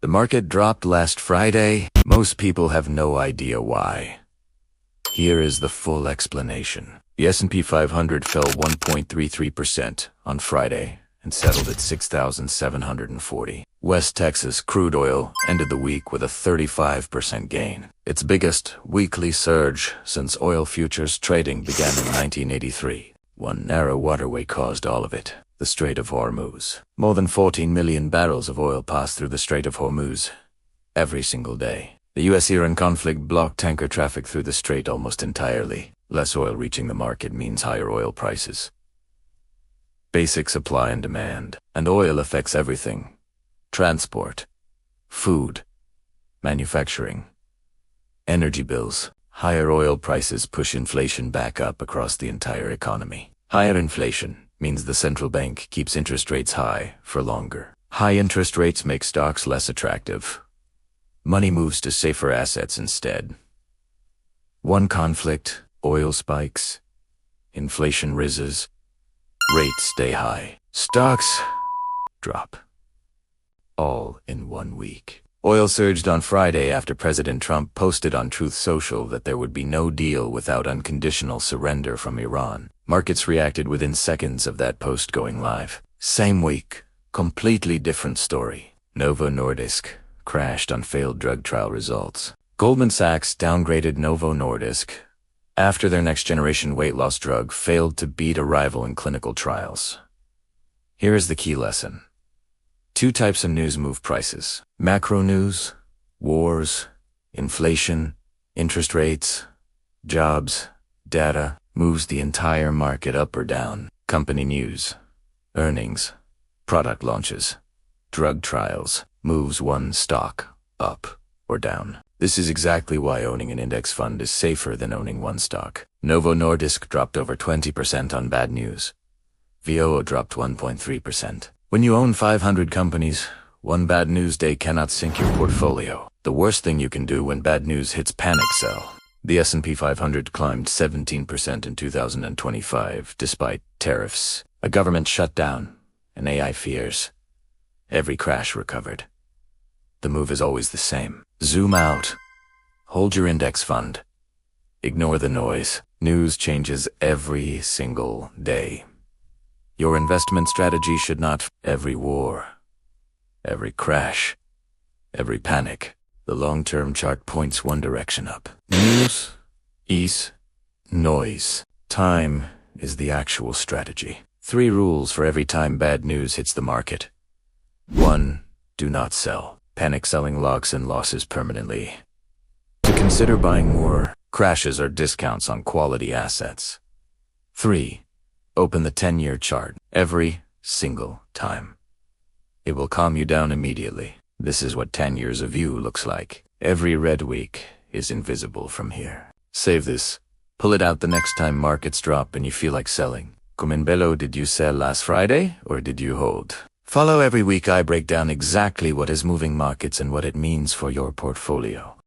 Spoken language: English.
The market dropped last Friday. Most people have no idea why. Here is the full explanation. The S&P 500 fell 1.33% on Friday and settled at 6,740. West Texas crude oil ended the week with a 35% gain, its biggest weekly surge since oil futures trading began in 1983. One narrow waterway caused all of it, the Strait of Hormuz. More than 14 million barrels of oil pass through the Strait of Hormuz every single day. The U.S.-Iran conflict blocked tanker traffic through the strait almost entirely. Less oil reaching the market means higher oil prices. Basic supply and demand. And oil affects everything. Transport, food, manufacturing, energy bills. Higher oil prices push inflation back up across the entire economy. Higher inflation means the central bank keeps interest rates high for longer. High interest rates make stocks less attractive. Money moves to safer assets instead. One conflict, oil spikes, inflation rises, rates stay high, stocks drop. All in 1 week. Oil surged on Friday after President Trump posted on Truth Social that there would be no deal without unconditional surrender from Iran. Markets reacted within seconds of that post going live. Same week, completely different story. Novo Nordisk crashed on failed drug trial results. Goldman Sachs downgraded Novo Nordisk after their next-generation weight loss drug failed to beat a rival in clinical trials. Here is the key lesson. 2 types of news move prices. Macro news, wars, inflation, interest rates, jobs, data, moves the entire market up or down. Company news, earnings, product launches, drug trials, moves one stock up or down. This is exactly why owning an index fund is safer than owning one stock. Novo Nordisk dropped over 20% on bad news. VOO dropped 1.3%. When you own 500 companies, one bad news day cannot sink your portfolio. The worst thing you can do when bad news hits, panic sell. The S&P 500 climbed 17% in 2025 despite tariffs, a government shutdown, and AI fears. Every crash recovered. The move is always the same. Zoom out. Hold your index fund. Ignore the noise. News changes every single day. Your investment strategy should not every war, every crash, every panic. The long-term chart points one direction up. News, ease, noise. Time is the actual strategy. 3 rules for every time bad news hits the market. 1. Do not sell. Panic selling locks in losses permanently. To consider buying more crashes or discounts on quality assets. 3. Open the 10-year chart every single time. It will calm you down immediately. This is what 10 years of view looks like. Every red week is invisible from here. Save this. Pull it out the next time markets drop and you feel like selling. Come in below, did you sell last Friday or did you hold? Follow every week I break down exactly what is moving markets and what it means for your portfolio.